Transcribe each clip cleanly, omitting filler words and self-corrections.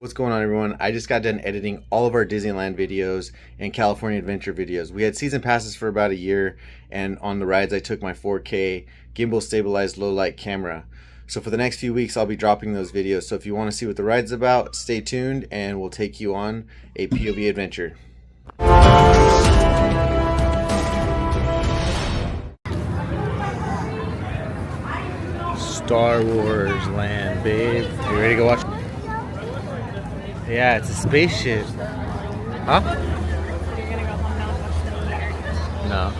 What's going on, everyone? I just got done editing all of our Disneyland videos and California Adventure videos. We had season passes for about a year, and on the rides I took my 4K gimbal stabilized low light camera. So for the next few weeks I'll be dropping those videos. So if you want to see what the ride's about, stay tuned and we'll take you on a POV adventure. Star Wars land, babe. You ready to go watch? Yeah, it's a spaceship. Huh? No.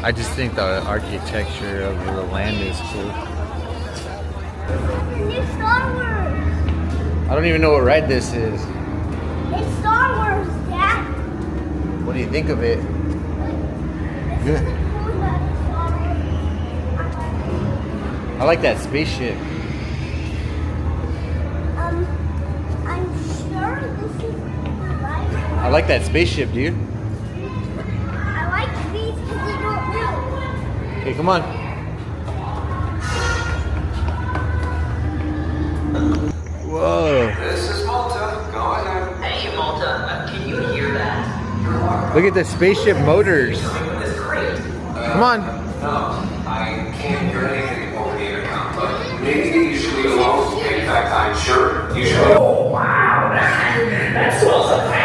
I just think the architecture of the land is cool. It's Star Wars. I don't even know what ride this is. It's Star Wars, Dad. What do you think of it? Good. I like that spaceship. I'm sure this is right. I like that spaceship, dude. I like these because they don't move. Okay, come on. Whoa. This is Malta. Go ahead. Hey, Malta, can you hear that? Look at the spaceship motors. It's great. Come on. No, I can't hear anything over the intercom, but maybe you should leave alone. In fact, I'm sure you should. Oh, wow, that smells so fast.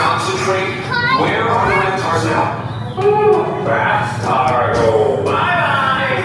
Concentrate. Where are the rentals now? Rapstar, go bye-bye.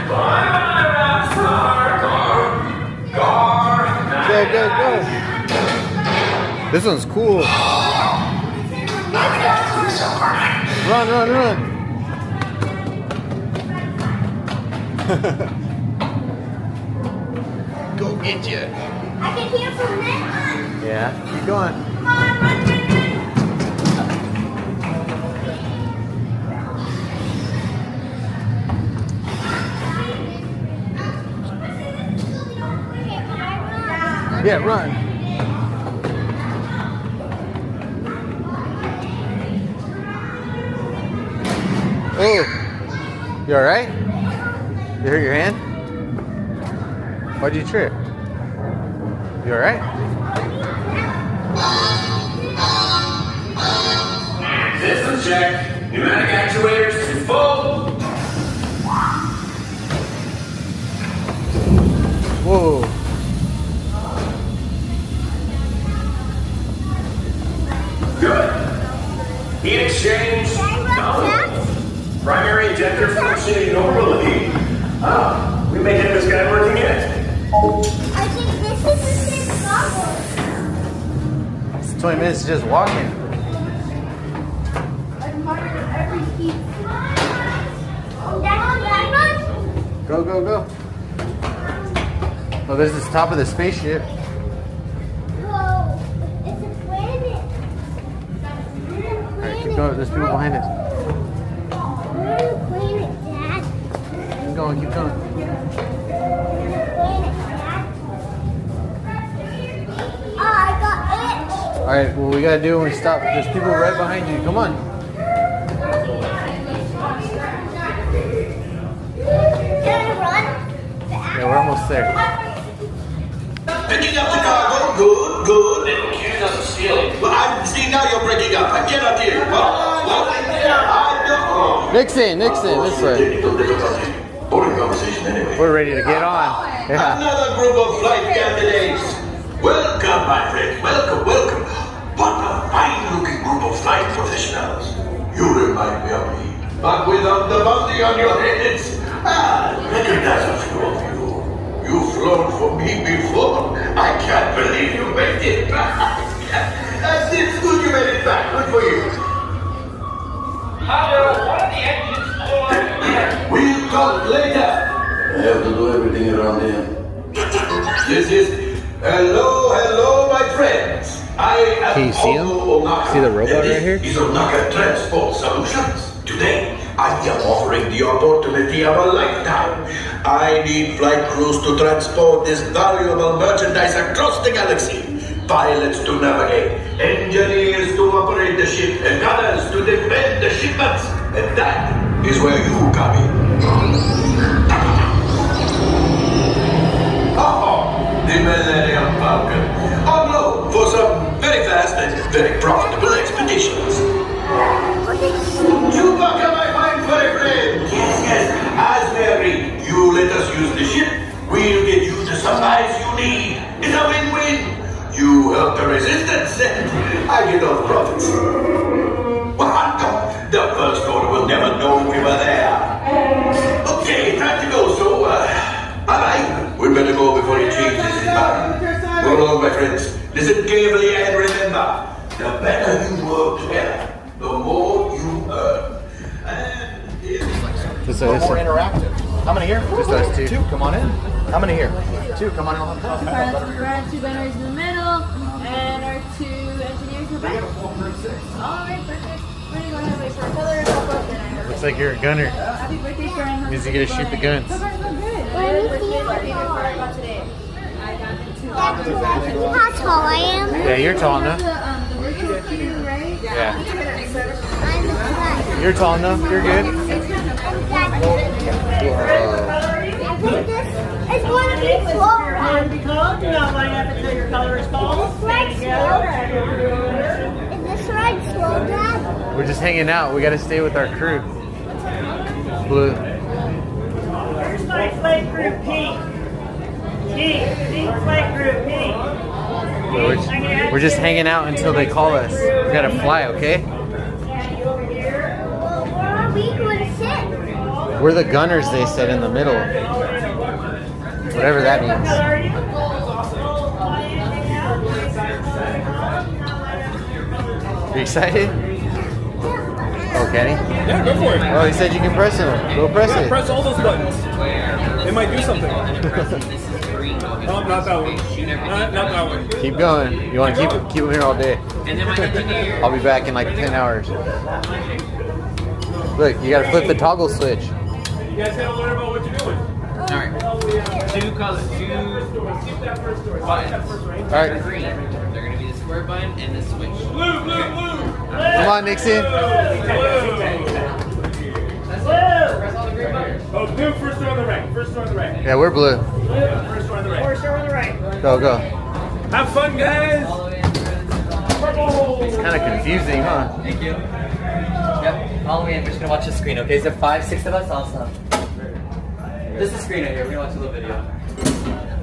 Bye-bye, Rapstar. Gar. Go. This one's cool. Run. Go get you. I can hear from this. Yeah, keep going. Come on, run. Yeah, run. Oh, you all right? You hurt your hand? Why'd you trip? You all right? System check. Pneumatic actuators to full. Whoa. Good. Heat exchange. Primary injector functioning normally. We may get this guy working yet. I think this is the same Star Wars. It's 20 minutes just walking. Every piece. Dad, Go. Oh, there's this top of the spaceship. whoa, it's a planet. All right, keep going. There's people behind us. We're in a planet, Dad. Keep going. We're in a planet, Dad. Oh, I got it. All right, what we gotta do when we stop, there's people right behind you. Come on. Can I run? Yeah, we're almost there. Picking up the cargo, good. They accused us of stealing. Well, see, now you're breaking up. I cannot hear you. Nixon, this way. Boring conversation anyway. We're ready to get on. Yeah. Another group of flight candidates. Welcome, my friend. Welcome. What a fine-looking group of flight professionals. You remind me of me. But without the bounty on your heads. Recognize a few of you. You've flown for me before. I can't believe you made it back. It's good you made it back. Good for you. Hondo, what are the engines for? We'll talk later. I have to do everything around here. This is hello, my friends. I am Can you see him? Hondo Ohnaka. See the robot right here? This is Ohnaka Transport Solutions. Today, I am offering the opportunity of a lifetime. I need flight crews to transport this valuable merchandise across the galaxy. Pilots to navigate, engineers to operate the ship, and others to defend the shipments. And that is where you come in. use the ship, we'll get you the supplies you need. It's a win-win. You help the resistance, and I get all the profits. Hondo, the first order will never know we were there. Okay, time to go, so, bye-bye. We better go before he changes his mind. Go along, my friends. Listen carefully and remember, the better you work together, the more you earn. Just More us. interactive. How many here? Just us two. Two, come on in. How many here? Two, come on in. Our two gunners in the middle, and our two engineers in the back. Alright, perfect. We're gonna go ahead and wait for our colors. I'll go up there and Looks like you're a gunner. happy birthday, friend. Means you get to shoot the guns. So far, so good. Let me see What did you about today? I got the two. how tall I am. Yeah, you're tall enough. The virtual queue, right? Yeah. I'm the front. You're tall enough. You're good. I think this is going to be slow run. Do not line up until your color is called. Is this ride slow, Dad? We're just hanging out. We got to stay with our crew. Blue. Here's my flight group, Pink. Pink flight group, Pink. We're just hanging out until they call us. We got to fly, okay? Yeah, you over here. Well, where are we going to sit? We're the gunners, they said, in the middle. Whatever that What means. color are you? You excited? Oh, Kenny? Yeah, go for it. Oh, he said you can press them. Go press it. Press all those buttons. They might do something. No, not that one. Not that one. Keep going. You want to keep them here all day? I'll be back in like 10 hours. Look, you got to flip the toggle switch. You guys gotta learn about what you're doing. Alright. Two colors, two buttons. Alright. Green. They're gonna be the square button and the switch. Blue, blue, blue. Come on, Nixon. Blue. Press all the green buttons. Oh, blue, first door on the right. First door on the right. Yeah, we're blue. First door on the right. First door on the right. Go, go. Have fun, guys. It's kind of confusing, huh? Thank you. Yep. All the way in. We're just gonna watch the screen, okay? Is there 5, 6 of us? Awesome. This is the screen right here. We're gonna watch a little video.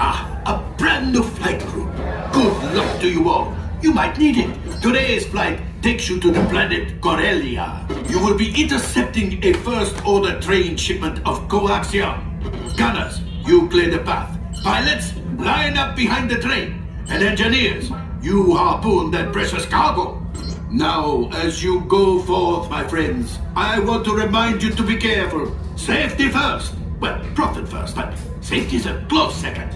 Ah, a brand new flight crew. Good luck to you all. You might need it. Today's flight takes you to the planet Corellia. You will be intercepting a first-order train shipment of coaxium. Gunners, you clear the path. Pilots, line up behind the train. And engineers, you harpoon that precious cargo. Now, as you go forth, my friends, I want to remind you to be careful. Safety first. Well, profit first, but safety's a close second.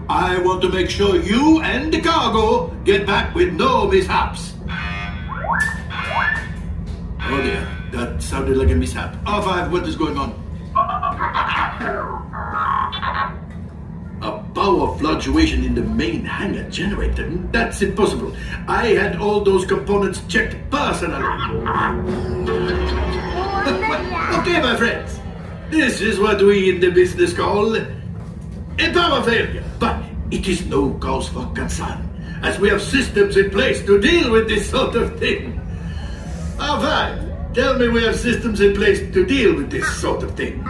I want to make sure you and the cargo get back with no mishaps. Oh dear, that sounded like a mishap. R5, what is going on? A power fluctuation in the main hangar generator? That's impossible. I had all those components checked personally. Okay, my friends. This is what we in the business call a power failure. But it is no cause for concern, as we have systems in place to deal with this sort of thing. R5, tell me we have systems in place to deal with this sort of thing.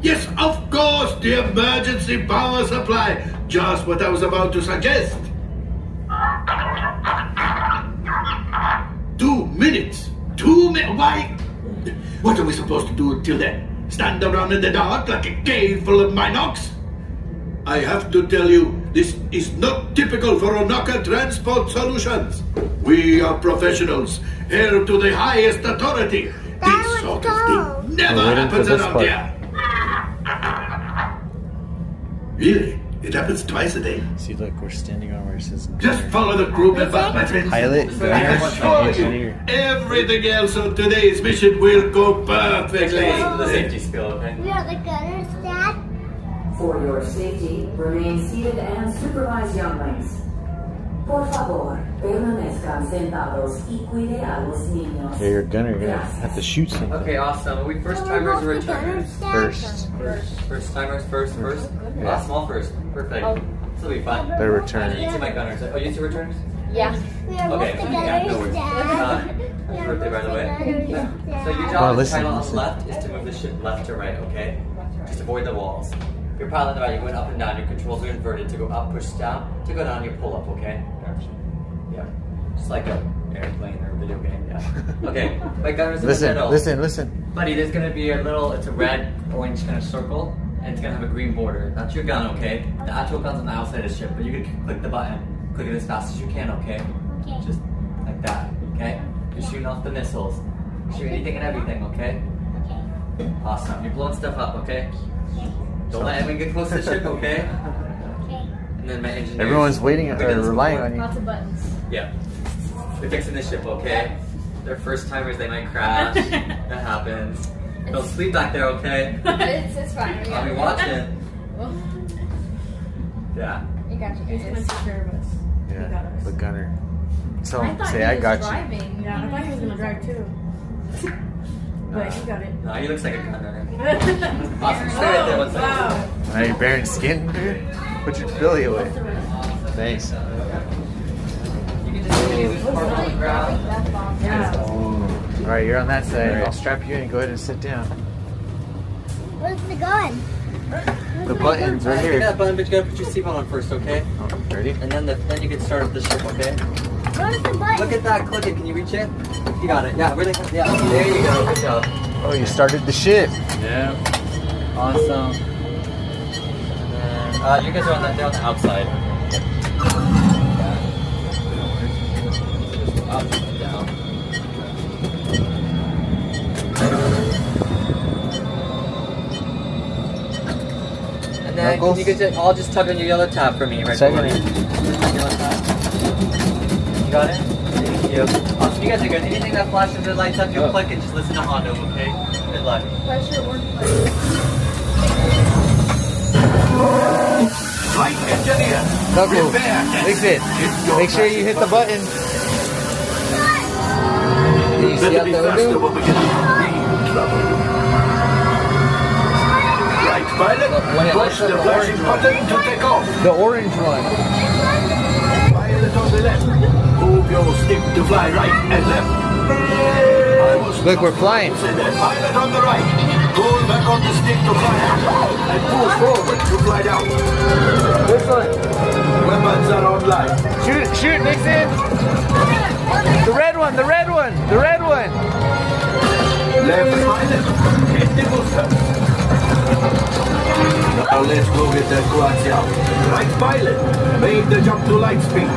Yes, of course, the emergency power supply. Just what I was about to suggest. 2 minutes. 2 minutes? Why? What are we supposed to do until then? Stand around in the dark like a cave full of Minox? I have to tell you, this is not typical for Ohnaka Transport Solutions. We are professionals, held to the highest authority. This sort of thing never happens around here. Really? It happens twice a day. See, look, we're standing on where it says Just follow the crew member, my friends. pilot, I gunner, assure you, engineer. everything else on today's mission will go perfectly. The safety skill, okay? We are the gunners, Dad. For your safety, remain seated and supervise younglings. Por favor, permanezcan sentados y cuide a los niños. Yeah, you're a gunner. You're gonna have to shoot something. Okay, awesome. Are we first timers or returners? First. First timers, first. Yeah. Small first. Perfect. This will be fun. They're returners. You two my gunners. Oh, you two returners? Yeah. We are Okay. both the Yeah, no gunners, worries. Dad. Happy birthday, by the way. So your job as a pilot on the left is to move the ship left to right, okay? Just avoid the walls. If you're pilot on the right, you're going up and down. Your controls are inverted to go up, push down. To go down, you pull up, okay? Yeah. Just like an airplane or a video game, yeah. Okay, my gunner's in the middle. Listen. Buddy, there's going to be a little, it's a red, orange kind of circle. And it's going to have a green border. That's your gun, okay? The actual gun's on the outside of the ship, but you can click the button. Click it as fast as you can, okay? Okay. Just like that, okay? You're shooting off the missiles. Shoot anything and everything, okay? Okay. Awesome. You're blowing stuff up, okay? Don't let anyone get close to the ship, okay? Okay. And then my engineers... Everyone's waiting or relying on you. Lots of buttons. Yeah. They're fixing the ship, okay? They're first timers, they might crash. That happens. Don't sleep back there, okay? It's fine. I'll be watching. Yeah. You got you. He's gonna take care of us. Yeah, He got us. the gunner. So I thought say he I was got driving. Yeah, I thought he was gonna drive too. But he got it. No, he looks like a gunner. Awesome. Stay right there one second. Wow. you. Are you bearing skin, dude? Put your belly away. Thanks. You can just use this part on the ground. Yeah. All right, you're on that side. I'll strap you in. Go ahead and sit down. Where's the gun? The button's right Get here. that button, but you gotta put your seatbelt on first, okay? Ready? And then then you can start up the ship, okay? Where's the button? Look at that, click it. Can you reach it? You got it. Yeah, really. Yeah, there you go. Good job. Oh, you started the ship. Yeah. Awesome. And then, you guys are on the outside. Up and down. And then can you guys all just tug on your yellow tab for me, right? Second. Yellow tab. You got it? Thank you. Awesome. You guys are good. Anything that flashes or lights up, you click and just listen to Hondo, okay? Good luck. Pressure or Flight engineer. Knuckles, fix it. Make sure you hit the button. Can you see Better out be the faster window? when we get in real trouble. Right, pilot. Push the flashing button to take off. The orange one. Pilot on the left. Move your stick to fly right and left. I was Look, we're flying. Say that. Pilot on the right. Pull back on the stick to fly out. And pull forward to fly down. This one. Weapons are online. Shoot, Nixon. The red one. Left pilot. Hit the booster. Now let's go get that quads out. Right pilot. Make the jump to light speed.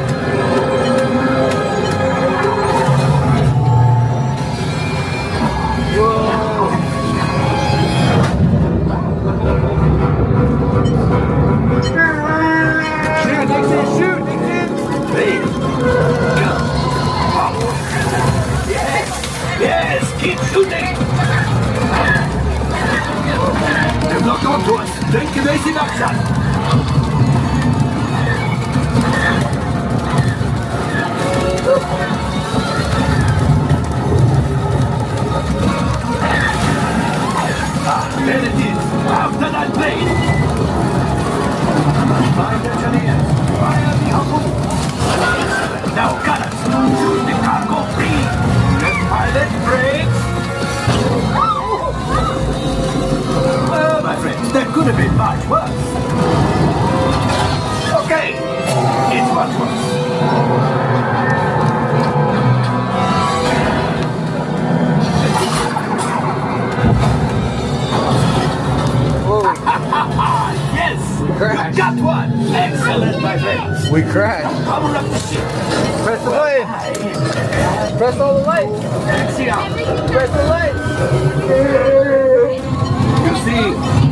Shoot, Nixon. Hey, jump. Up. Yes, keep shooting. They've locked onto us. Take evasive action. There it is. After that plane. Flight engineers, fire the harpoon. Now, gunners, shoot the cargo free. Left pilot, brakes. Well, my friends, that could have been much worse. Okay, it's much worse. Yes! We crashed. Got one! Excellent, my friends! We crashed. Power up the ship! Press the button. Press all the lights. Taxi out! Press the lights. You see,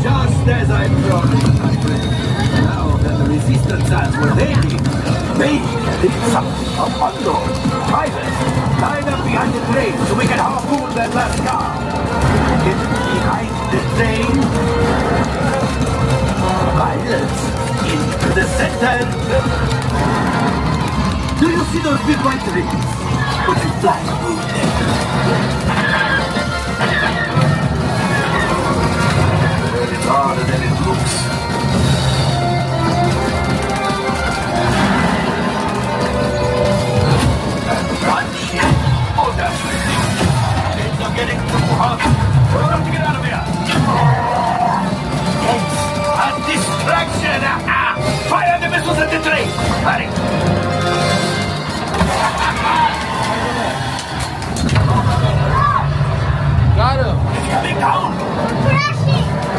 just as I promised, my friend, now that the resistance has what they need, maybe it's a Hondo. Pilots, line up behind the train so we can harpoon that last car. Get behind the train. Pilots, into the center. Do you see those big white rings? Would you fly through them? It's harder than it looks. And punch. Oh, that's ridiculous.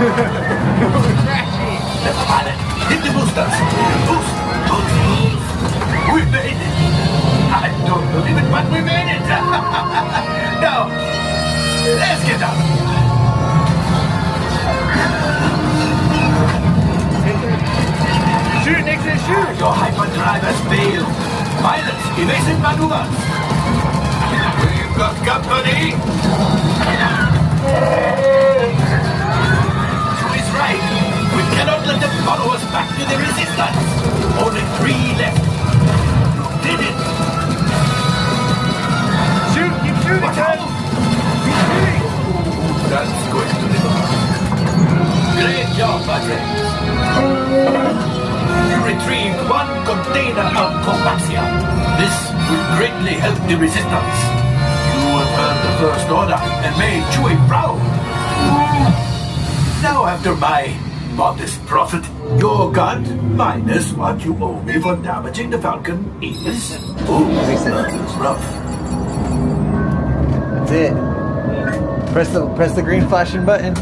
Never mind it. Hit the boosters. Boost. We made it. I don't believe it, but we made it. Now, let's get up. Shoot, Nixon, shoot! Your hyperdrive has failed. Pilots, evasive maneuvers. We've got company. He's right. We cannot let them follow us back to the resistance. Only 3 left. Did it. Shoot, keep shooting, Watch guys! out. That's going to be. Great job, my friends. You retrieved 1 container of coaxium. This will greatly help the resistance. You have earned the First Order and made Chewie proud. Now, after my modest profit, your cut minus what you owe me for damaging the Falcon is. Oh, that's rough. That's it. Press the green flashing button.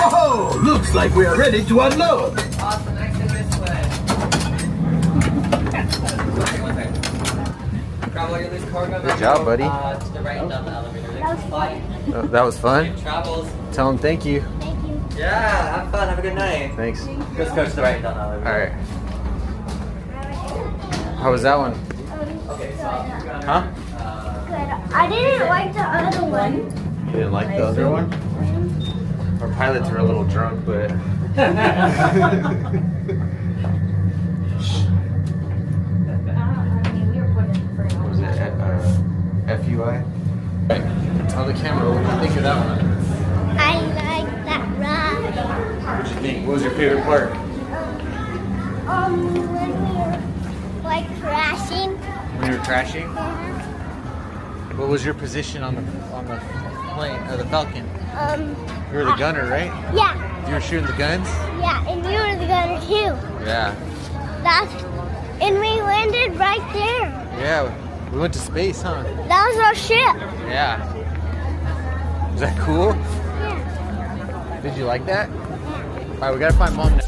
Oh, looks like we are ready to unload. Awesome, exit this way. Grab all your loose cargo. Good job, buddy. To the right down the elevator. That was fun. That was fun. Safe travels. Tell him thank you. Thank you. Yeah, have fun. Have a good night. Thanks. Just go to the right down the elevator. All right. How was that one? Okay, so Huh? Good. I didn't like the other one. You didn't like the other one? Our pilots were a little drunk, but. What was it? FUI? Tell the camera, what did you think of that one? I like that ride. What did you think? What was your favorite part? When we were like crashing. When you were crashing? What was your position on the plane or the Falcon? You were the gunner, right? Yeah. You were shooting the guns? Yeah, and you were the gunner too. Yeah. And we landed right there. Yeah. We went to space, huh? That was our ship. Yeah. Was that cool? Yeah. Did you like that? All right, we gotta find Mom now.